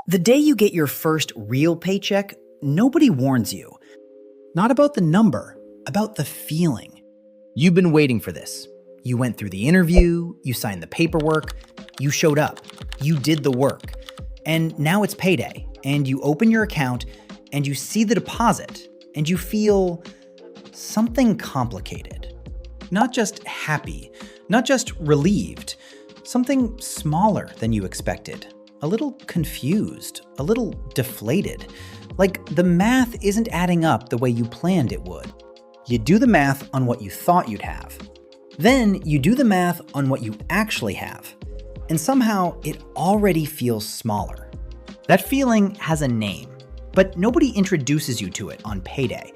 The day you get your first real paycheck, nobody warns you. Not about the number, about the feeling. You've been waiting for this. You went through the interview, you signed the paperwork, you showed up, you did the work. And now it's payday, and you open your account, and you see the deposit, and you feel something complicated. Not just happy, not just relieved, something smaller than you expected. A little confused, a little deflated. Like the math isn't adding up the way you planned it would. You do the math on what you thought you'd have. Then you do the math on what you actually have. And somehow it already feels smaller. That feeling has a name, but nobody introduces you to it on payday.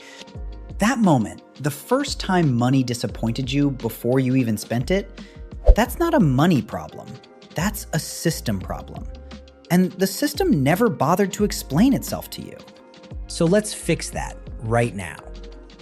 That moment, the first time money disappointed you before you even spent it, that's not a money problem. That's a system problem. And the system never bothered to explain itself to you. So let's fix that right now.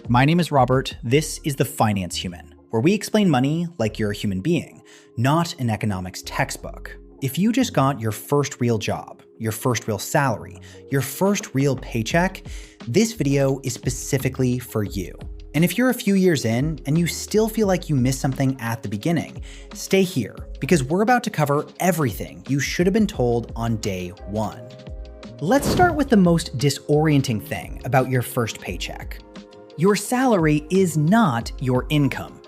My name is Robert. This is The Finance Human, where we explain money like you're a human being, not an economics textbook. If you just got your first real job, your first real salary, your first real paycheck, this video is specifically for you. And if you're a few years in and you still feel like you missed something at the beginning, stay here because we're about to cover everything you should have been told on day one. Let's start with the most disorienting thing about your first paycheck. Your salary is not your income.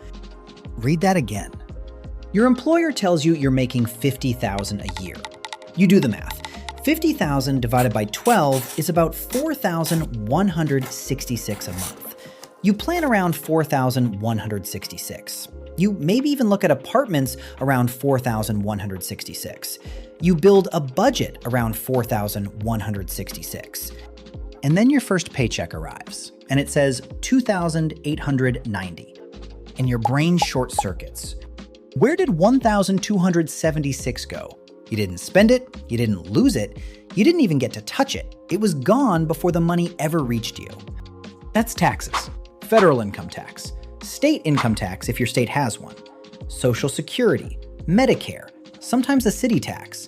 Read that again. Your employer tells you you're making $50,000 a year. You do the math. 50,000 divided by 12 is about 4,166 a month. You plan around 4,166. You maybe even look at apartments around 4,166. You build a budget around 4,166. And then your first paycheck arrives, and it says 2,890. And your brain short circuits. Where did 1,276 go? You didn't spend it, you didn't lose it, you didn't even get to touch it. It was gone before the money ever reached you. That's taxes. Federal income tax, state income tax if your state has one, Social Security, Medicare, sometimes a city tax.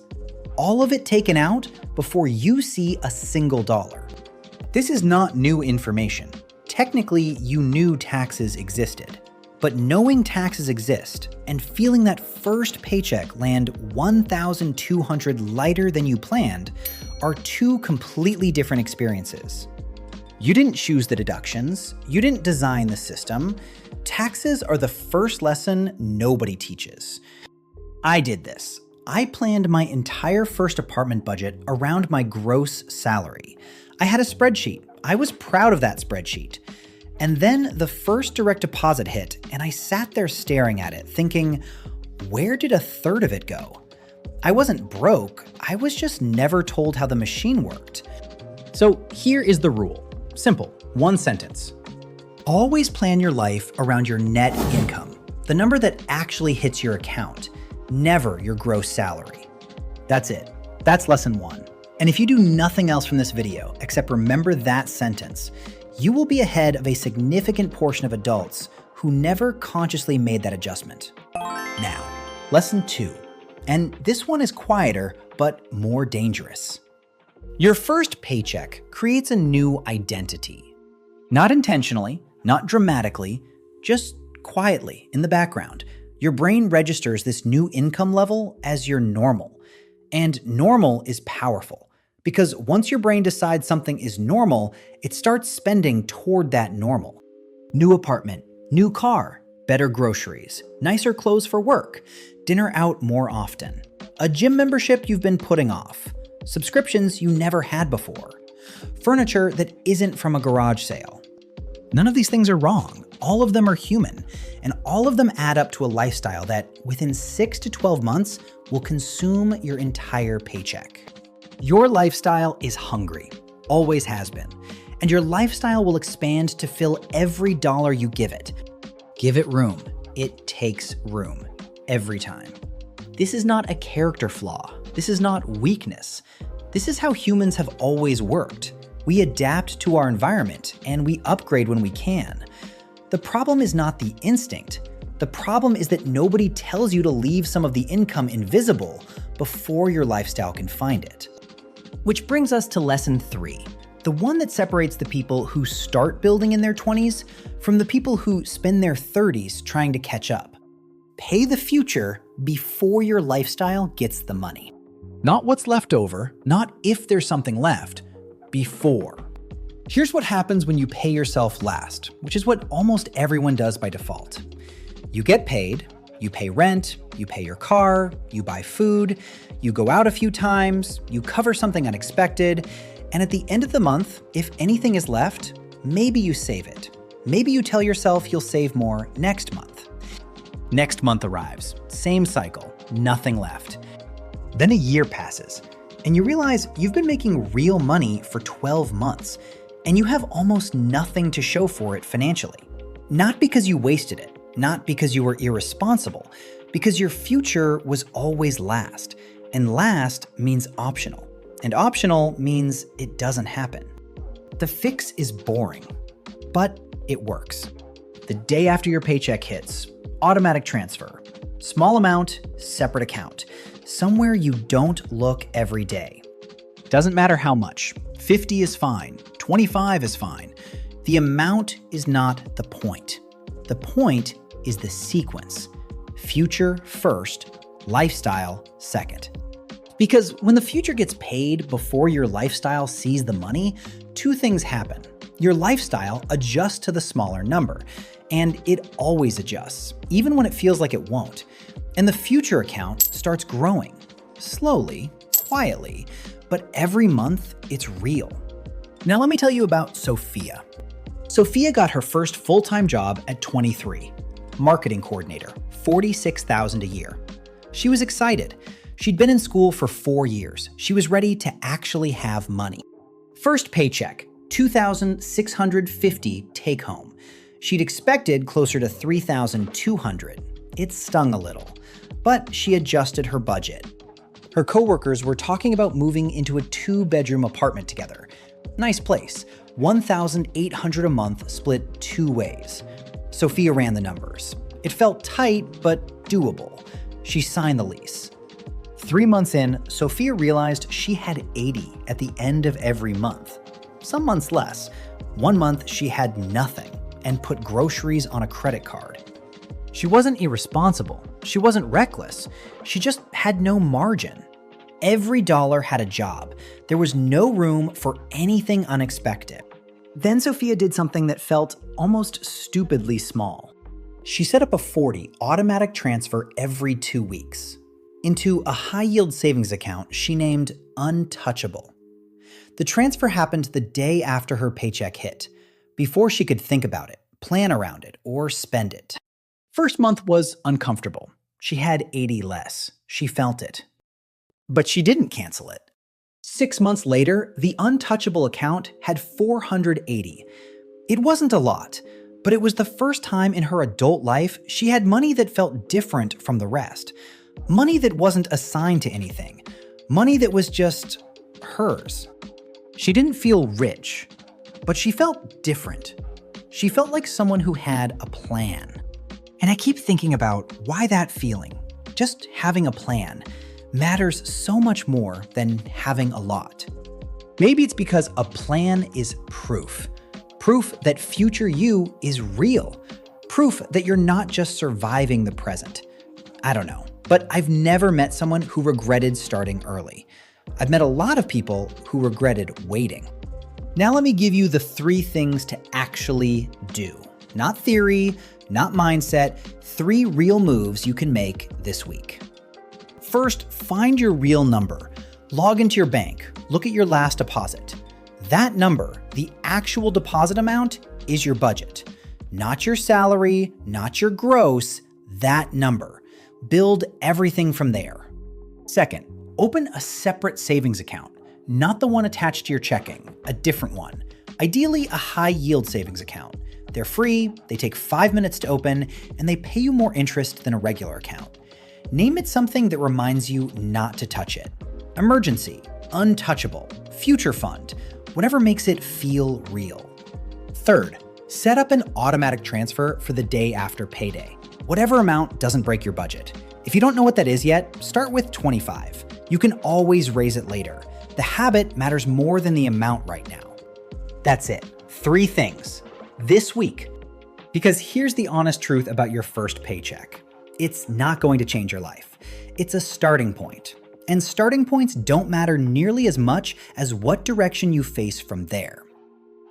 All of it taken out before you see a single dollar. This is not new information. Technically, you knew taxes existed. But knowing taxes exist and feeling that first paycheck land 1,200 lighter than you planned are two completely different experiences. You didn't choose the deductions. You didn't design the system. Taxes are the first lesson nobody teaches. I did this. I planned my entire first apartment budget around my gross salary. I had a spreadsheet. I was proud of that spreadsheet. And then the first direct deposit hit, and I sat there staring at it, thinking, where did a third of it go? I wasn't broke. I was just never told how the machine worked. So here is the rule. Simple, one sentence. Always plan your life around your net income, the number that actually hits your account, never your gross salary. That's it. That's lesson one. And if you do nothing else from this video except remember that sentence, you will be ahead of a significant portion of adults who never consciously made that adjustment. Now, lesson two. And this one is quieter, but more dangerous. Your first paycheck creates a new identity. Not intentionally, not dramatically, just quietly in the background. Your brain registers this new income level as your normal. And normal is powerful because once your brain decides something is normal, it starts spending toward that normal. New apartment, new car, better groceries, nicer clothes for work, dinner out more often, a gym membership you've been putting off, subscriptions you never had before, furniture that isn't from a garage sale. None of these things are wrong. All of them are human, and all of them add up to a lifestyle that within 6 to 12 months will consume your entire paycheck. Your lifestyle is hungry, always has been, and your lifestyle will expand to fill every dollar you give it. Give it room. It takes room every time. This is not a character flaw. This is not weakness. This is how humans have always worked. We adapt to our environment and we upgrade when we can. The problem is not the instinct. The problem is that nobody tells you to leave some of the income invisible before your lifestyle can find it. Which brings us to lesson 3, the one that separates the people who start building in their 20s from the people who spend their 30s trying to catch up. Pay the future before your lifestyle gets the money. Not what's left over, not if there's something left, before. Here's what happens when you pay yourself last, which is what almost everyone does by default. You get paid, you pay rent, you pay your car, you buy food, you go out a few times, you cover something unexpected, and at the end of the month, if anything is left, maybe you save it. Maybe you tell yourself you'll save more next month. Next month arrives, same cycle, nothing left. Then a year passes, and you realize you've been making real money for 12 months, and you have almost nothing to show for it financially. Not because you wasted it, not because you were irresponsible, because your future was always last, and last means optional, and optional means it doesn't happen. The fix is boring, but it works. The day after your paycheck hits, automatic transfer, small amount, separate account, somewhere you don't look every day. Doesn't matter how much, 50 is fine, 25 is fine. The amount is not the point. The point is the sequence. Future first, lifestyle second. Because when the future gets paid before your lifestyle sees the money, two things happen. Your lifestyle adjusts to the smaller number, and it always adjusts, even when it feels like it won't. And the future account starts growing, slowly, quietly, but every month it's real. Now let me tell you about Sofia. Sofia got her first full-time job at 23. Marketing coordinator, $46,000 a year. She was excited. She'd been in school for 4 years. She was ready to actually have money. First paycheck, $2,650 take home. She'd expected closer to $3,200. It stung a little, but she adjusted her budget. Her coworkers were talking about moving into a 2-bedroom apartment together. Nice place, $1,800 a month split 2 ways. Sofia ran the numbers. It felt tight, but doable. She signed the lease. 3 months in, Sofia realized she had $80 at the end of every month. Some months less. 1 month she had nothing and put groceries on a credit card. She wasn't irresponsible. She wasn't reckless. She just had no margin. Every dollar had a job. There was no room for anything unexpected. Then Sofia did something that felt almost stupidly small. She set up a $40 automatic transfer every 2 weeks into a high-yield savings account she named Untouchable. The transfer happened the day after her paycheck hit, before she could think about it, plan around it, or spend it. First month was uncomfortable. She had $80 less. She felt it. But she didn't cancel it. 6 months later, the Untouchable account had $480. It wasn't a lot, but it was the first time in her adult life she had money that felt different from the rest. Money that wasn't assigned to anything. Money that was just hers. She didn't feel rich, but she felt different. She felt like someone who had a plan. And I keep thinking about why that feeling, just having a plan, matters so much more than having a lot. Maybe it's because a plan is proof. Proof that future you is real. Proof that you're not just surviving the present. I don't know, but I've never met someone who regretted starting early. I've met a lot of people who regretted waiting. Now let me give you the 3 things to actually do. Not theory, not mindset, 3 real moves you can make this week. First, find your real number. Log into your bank. Look at your last deposit. That number, the actual deposit amount, is your budget. Not your salary, not your gross, that number. Build everything from there. Second, open a separate savings account. Not the one attached to your checking, a different one. Ideally, a high-yield savings account. They're free, they take 5 minutes to open, and they pay you more interest than a regular account. Name it something that reminds you not to touch it. Emergency, untouchable, future fund, whatever makes it feel real. Third, set up an automatic transfer for the day after payday. Whatever amount doesn't break your budget. If you don't know what that is yet, start with $25. You can always raise it later. The habit matters more than the amount right now. That's it. 3 things this week. Because here's the honest truth about your first paycheck. It's not going to change your life. It's a starting point. And starting points don't matter nearly as much as what direction you face from there.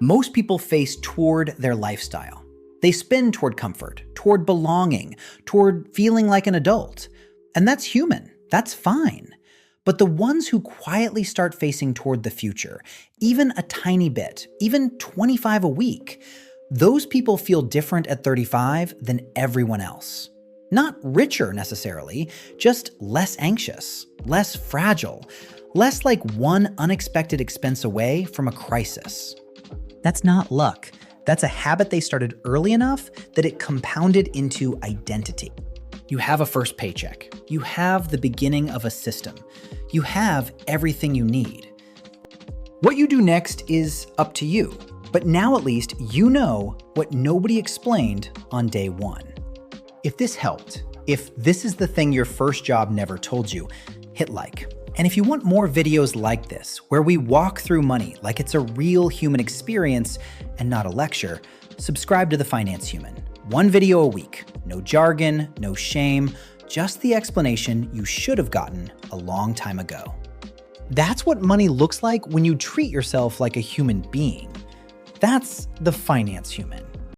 Most people face toward their lifestyle. They spin toward comfort, toward belonging, toward feeling like an adult. And that's human. That's fine. But the ones who quietly start facing toward the future, even a tiny bit, even 25 a week, those people feel different at 35 than everyone else. Not richer necessarily, just less anxious, less fragile, less like one unexpected expense away from a crisis. That's not luck. That's a habit they started early enough that it compounded into identity. You have a first paycheck. You have the beginning of a system. You have everything you need. What you do next is up to you. But now at least you know what nobody explained on day 1. If this helped, if this is the thing your first job never told you, hit like. And if you want more videos like this, where we walk through money like it's a real human experience and not a lecture, subscribe to The Finance Human. 1 video a week. No jargon, no shame, just the explanation you should have gotten a long time ago. That's what money looks like when you treat yourself like a human being. That's The Finance Human.